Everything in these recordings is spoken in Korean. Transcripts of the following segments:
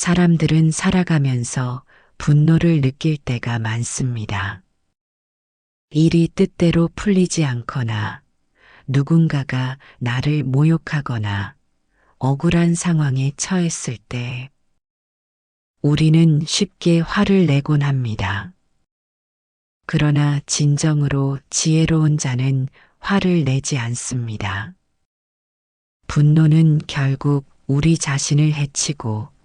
사람들은 살아가면서 분노를 느낄 때가 많습니다. 일이 뜻대로 풀리지 않거나 누군가가 나를 모욕하거나 억울한 상황에 처했을 때 우리는 쉽게 화를 내곤 합니다. 그러나 진정으로 지혜로운 자는 화를 내지 않습니다. 분노는 결국 우리 자신을 해치고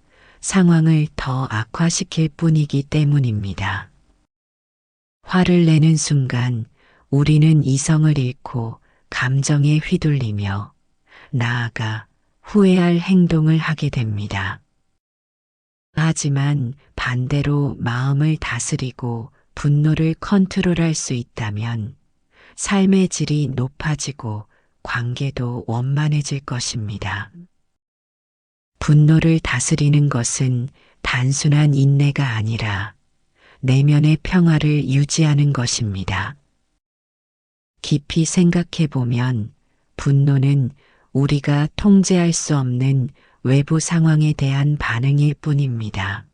상황을 더 악화시킬 뿐이기 때문입니다. 화를 내는 순간 우리는 이성을 잃고 감정에 휘둘리며 나아가 후회할 행동을 하게 됩니다. 하지만 반대로 마음을 다스리고 분노를 컨트롤할 수 있다면 삶의 질이 높아지고 관계도 원만해질 것입니다. 분노를 다스리는 것은 단순한 인내가 아니라 내면의 평화를 유지하는 것입니다. 깊이 생각해 보면 분노는 우리가 통제할 수 없는 외부 상황에 대한 반응일 뿐입니다.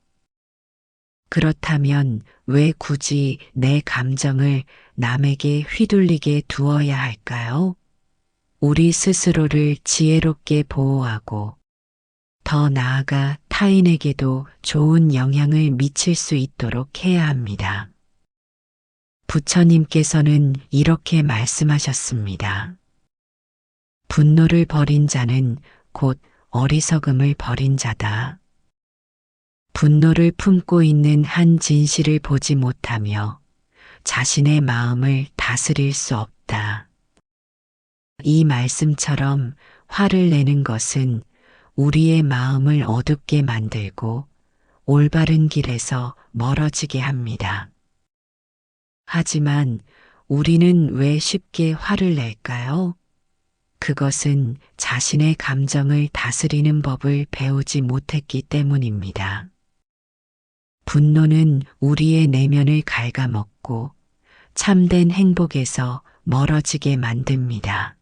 그렇다면 왜 굳이 내 감정을 남에게 휘둘리게 두어야 할까요? 우리 스스로를 지혜롭게 보호하고 더 나아가 타인에게도 좋은 영향을 미칠 수 있도록 해야 합니다. 부처님께서는 이렇게 말씀하셨습니다. 분노를 버린 자는 곧 어리석음을 버린 자다. 분노를 품고 있는 한 진실을 보지 못하며 자신의 마음을 다스릴 수 없다. 이 말씀처럼 화를 내는 것은 우리의 마음을 어둡게 만들고 올바른 길에서 멀어지게 합니다. 하지만 우리는 왜 쉽게 화를 낼까요? 그것은 자신의 감정을 다스리는 법을 배우지 못했기 때문입니다. 분노는 우리의 내면을 갉아먹고 참된 행복에서 멀어지게 만듭니다.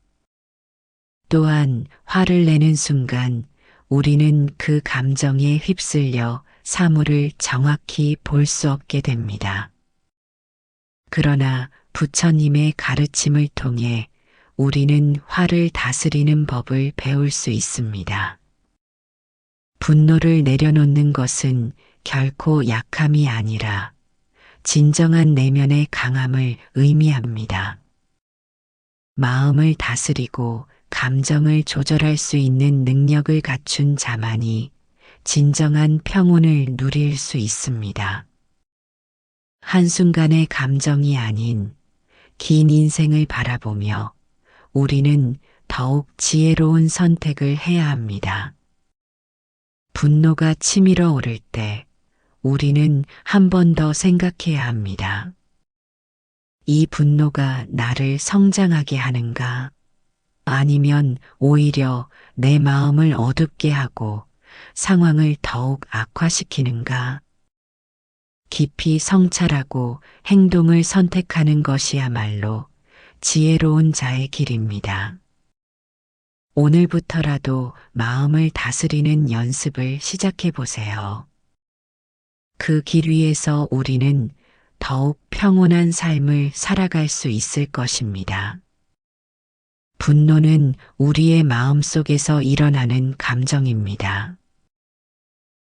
또한 화를 내는 순간 우리는 그 감정에 휩쓸려 사물을 정확히 볼 수 없게 됩니다. 그러나 부처님의 가르침을 통해 우리는 화를 다스리는 법을 배울 수 있습니다. 분노를 내려놓는 것은 결코 약함이 아니라 진정한 내면의 강함을 의미합니다. 마음을 다스리고 감정을 조절할 수 있는 능력을 갖춘 자만이 진정한 평온을 누릴 수 있습니다. 한순간의 감정이 아닌 긴 인생을 바라보며 우리는 더욱 지혜로운 선택을 해야 합니다. 분노가 치밀어 오를 때 우리는 한 번 더 생각해야 합니다. 이 분노가 나를 성장하게 하는가? 아니면 오히려 내 마음을 어둡게 하고 상황을 더욱 악화시키는가? 깊이 성찰하고 행동을 선택하는 것이야말로 지혜로운 자의 길입니다. 오늘부터라도 마음을 다스리는 연습을 시작해 보세요. 그 길 위에서 우리는 더욱 평온한 삶을 살아갈 수 있을 것입니다. 분노는 우리의 마음 속에서 일어나는 감정입니다.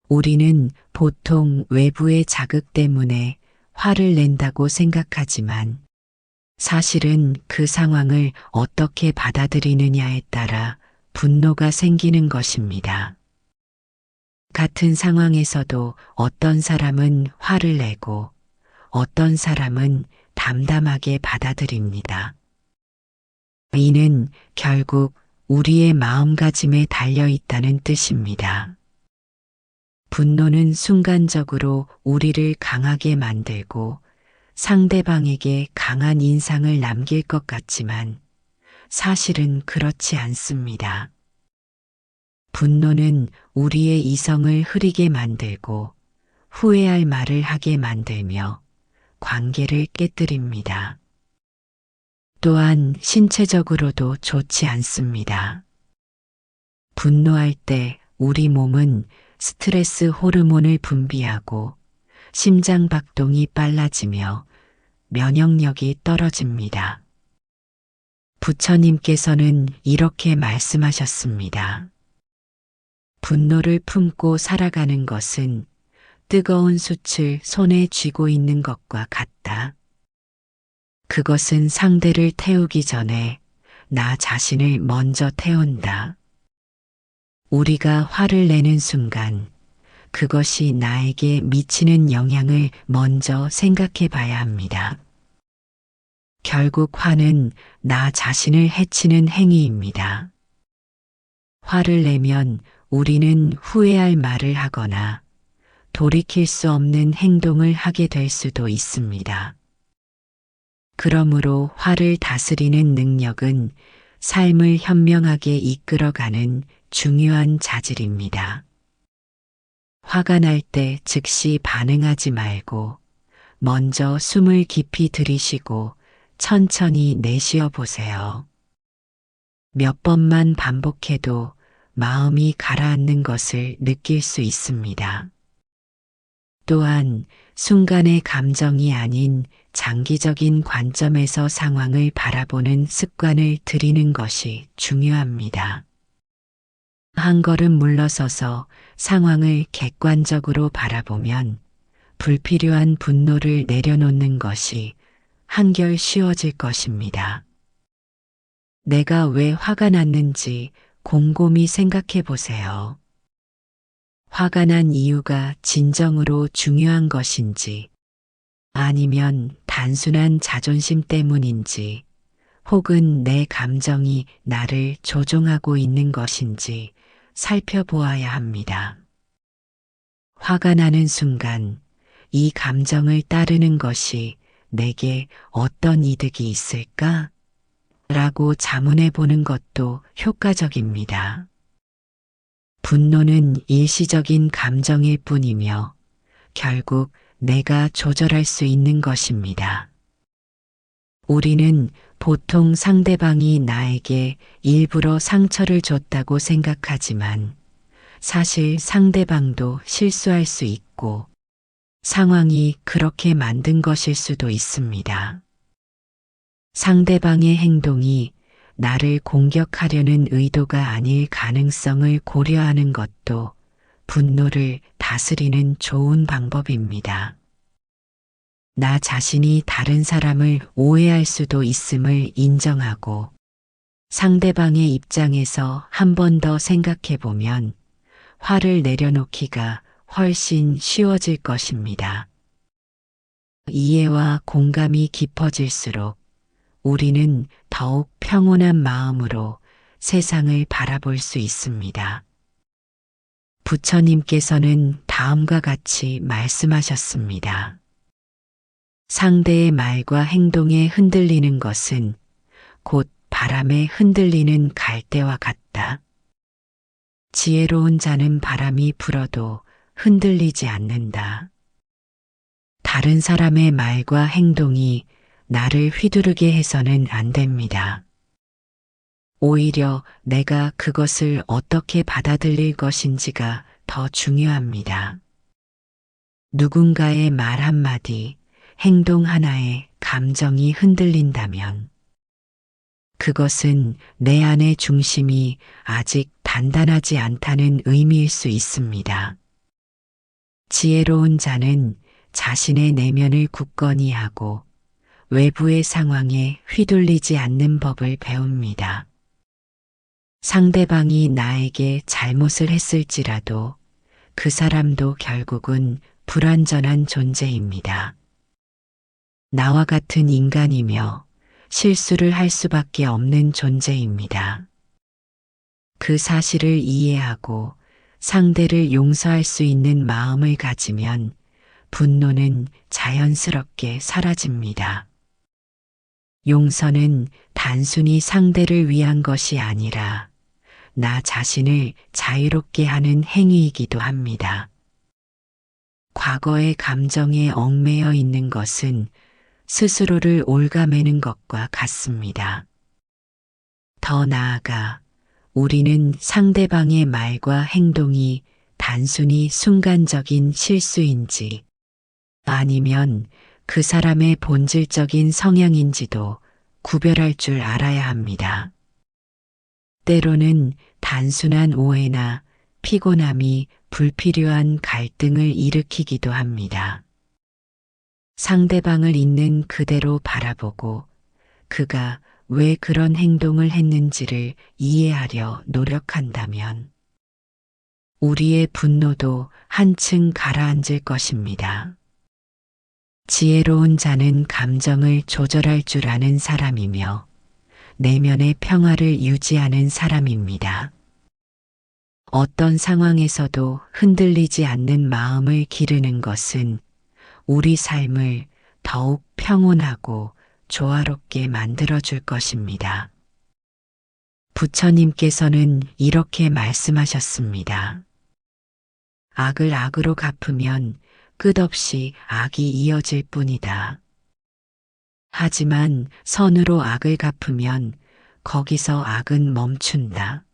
우리는 보통 외부의 자극 때문에 화를 낸다고 생각하지만 사실은 그 상황을 어떻게 받아들이느냐에 따라 분노가 생기는 것입니다. 같은 상황에서도 어떤 사람은 화를 내고 어떤 사람은 담담하게 받아들입니다. 이는 결국 우리의 마음가짐에 달려 있다는 뜻입니다. 분노는 순간적으로 우리를 강하게 만들고 상대방에게 강한 인상을 남길 것 같지만 사실은 그렇지 않습니다. 분노는 우리의 이성을 흐리게 만들고 후회할 말을 하게 만들며 관계를 깨뜨립니다. 또한 신체적으로도 좋지 않습니다. 분노할 때 우리 몸은 스트레스 호르몬을 분비하고 심장 박동이 빨라지며 면역력이 떨어집니다. 부처님께서는 이렇게 말씀하셨습니다. 분노를 품고 살아가는 것은 뜨거운 숯을 손에 쥐고 있는 것과 같다. 그것은 상대를 태우기 전에 나 자신을 먼저 태운다. 우리가 화를 내는 순간 그것이 나에게 미치는 영향을 먼저 생각해 봐야 합니다. 결국 화는 나 자신을 해치는 행위입니다. 화를 내면 우리는 후회할 말을 하거나 돌이킬 수 없는 행동을 하게 될 수도 있습니다. 그러므로 화를 다스리는 능력은 삶을 현명하게 이끌어가는 중요한 자질입니다. 화가 날 때 즉시 반응하지 말고 먼저 숨을 깊이 들이쉬고 천천히 내쉬어 보세요. 몇 번만 반복해도 마음이 가라앉는 것을 느낄 수 있습니다. 또한 순간의 감정이 아닌 장기적인 관점에서 상황을 바라보는 습관을 들이는 것이 중요합니다. 한 걸음 물러서서 상황을 객관적으로 바라보면 불필요한 분노를 내려놓는 것이 한결 쉬워질 것입니다. 내가 왜 화가 났는지 곰곰이 생각해 보세요. 화가 난 이유가 진정으로 중요한 것인지, 아니면 단순한 자존심 때문인지, 혹은 내 감정이 나를 조종하고 있는 것인지 살펴보아야 합니다. 화가 나는 순간 이 감정을 따르는 것이 내게 어떤 이득이 있을까? 라고 자문해 보는 것도 효과적입니다. 분노는 일시적인 감정일 뿐이며 결국 내가 조절할 수 있는 것입니다. 우리는 보통 상대방이 나에게 일부러 상처를 줬다고 생각하지만 사실 상대방도 실수할 수 있고 상황이 그렇게 만든 것일 수도 있습니다. 상대방의 행동이 나를 공격하려는 의도가 아닐 가능성을 고려하는 것도 분노를 다스리는 좋은 방법입니다. 나 자신이 다른 사람을 오해할 수도 있음을 인정하고 상대방의 입장에서 한 번 더 생각해 보면 화를 내려놓기가 훨씬 쉬워질 것입니다. 이해와 공감이 깊어질수록 우리는 더욱 평온한 마음으로 세상을 바라볼 수 있습니다. 부처님께서는 다음과 같이 말씀하셨습니다. 상대의 말과 행동에 흔들리는 것은 곧 바람에 흔들리는 갈대와 같다. 지혜로운 자는 바람이 불어도 흔들리지 않는다. 다른 사람의 말과 행동이 나를 휘두르게 해서는 안 됩니다. 오히려 내가 그것을 어떻게 받아들일 것인지가 더 중요합니다. 누군가의 말 한마디, 행동 하나에 감정이 흔들린다면 그것은 내 안의 중심이 아직 단단하지 않다는 의미일 수 있습니다. 지혜로운 자는 자신의 내면을 굳건히 하고 외부의 상황에 휘둘리지 않는 법을 배웁니다. 상대방이 나에게 잘못을 했을지라도 그 사람도 결국은 불완전한 존재입니다. 나와 같은 인간이며 실수를 할 수밖에 없는 존재입니다. 그 사실을 이해하고 상대를 용서할 수 있는 마음을 가지면 분노는 자연스럽게 사라집니다. 용서는 단순히 상대를 위한 것이 아니라 나 자신을 자유롭게 하는 행위이기도 합니다. 과거의 감정에 얽매여 있는 것은 스스로를 옭아매는 것과 같습니다. 더 나아가 우리는 상대방의 말과 행동이 단순히 순간적인 실수인지 아니면 그 사람의 본질적인 성향인지도 구별할 줄 알아야 합니다. 때로는 단순한 오해나 피곤함이 불필요한 갈등을 일으키기도 합니다. 상대방을 있는 그대로 바라보고 그가 왜 그런 행동을 했는지를 이해하려 노력한다면 우리의 분노도 한층 가라앉을 것입니다. 지혜로운 자는 감정을 조절할 줄 아는 사람이며 내면의 평화를 유지하는 사람입니다. 어떤 상황에서도 흔들리지 않는 마음을 기르는 것은 우리 삶을 더욱 평온하고 조화롭게 만들어줄 것입니다. 부처님께서는 이렇게 말씀하셨습니다. 악을 악으로 갚으면 끝없이 악이 이어질 뿐이다. 하지만 선으로 악을 갚으면 거기서 악은 멈춘다.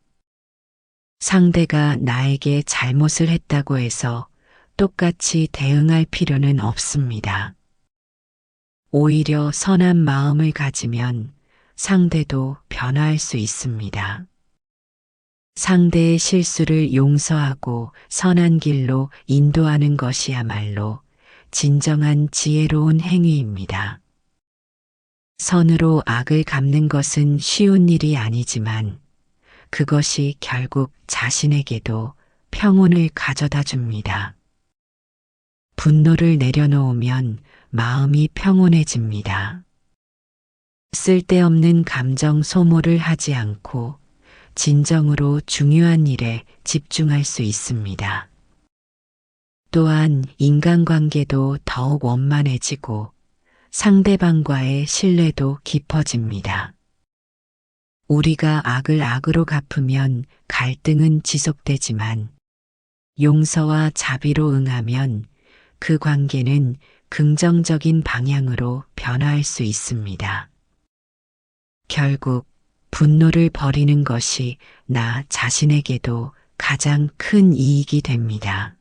상대가 나에게 잘못을 했다고 해서 똑같이 대응할 필요는 없습니다. 오히려 선한 마음을 가지면 상대도 변화할 수 있습니다. 상대의 실수를 용서하고 선한 길로 인도하는 것이야말로 진정한 지혜로운 행위입니다. 선으로 악을 갚는 것은 쉬운 일이 아니지만 그것이 결국 자신에게도 평온을 가져다 줍니다. 분노를 내려놓으면 마음이 평온해집니다. 쓸데없는 감정 소모를 하지 않고 진정으로 중요한 일에 집중할 수 있습니다. 또한 인간관계도 더욱 원만해지고 상대방과의 신뢰도 깊어집니다. 우리가 악을 악으로 갚으면 갈등은 지속되지만 용서와 자비로 응하면 그 관계는 긍정적인 방향으로 변화할 수 있습니다. 결국 분노를 버리는 것이 나 자신에게도 가장 큰 이익이 됩니다.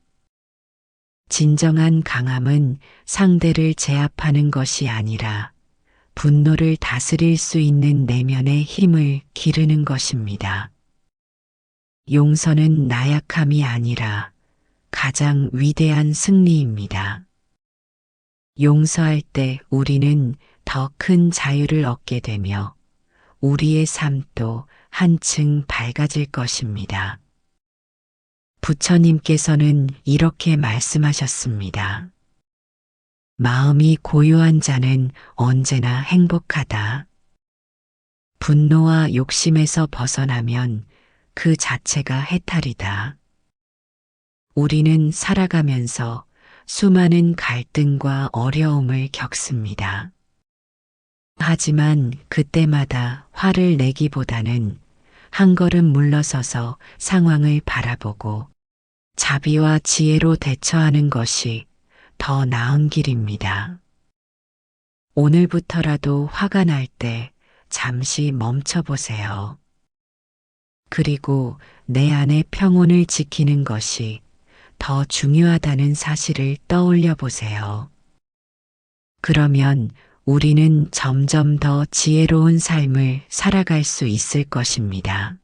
진정한 강함은 상대를 제압하는 것이 아니라 분노를 다스릴 수 있는 내면의 힘을 기르는 것입니다. 용서는 나약함이 아니라 가장 위대한 승리입니다. 용서할 때 우리는 더 큰 자유를 얻게 되며 우리의 삶도 한층 밝아질 것입니다. 부처님께서는 이렇게 말씀하셨습니다. 마음이 고요한 자는 언제나 행복하다. 분노와 욕심에서 벗어나면 그 자체가 해탈이다. 우리는 살아가면서 수많은 갈등과 어려움을 겪습니다. 하지만 그때마다 화를 내기보다는 한 걸음 물러서서 상황을 바라보고 자비와 지혜로 대처하는 것이 더 나은 길입니다. 오늘부터라도 화가 날 때 잠시 멈춰보세요. 그리고 내 안의 평온을 지키는 것이 더 중요하다는 사실을 떠올려 보세요. 그러면 우리는 점점 더 지혜로운 삶을 살아갈 수 있을 것입니다.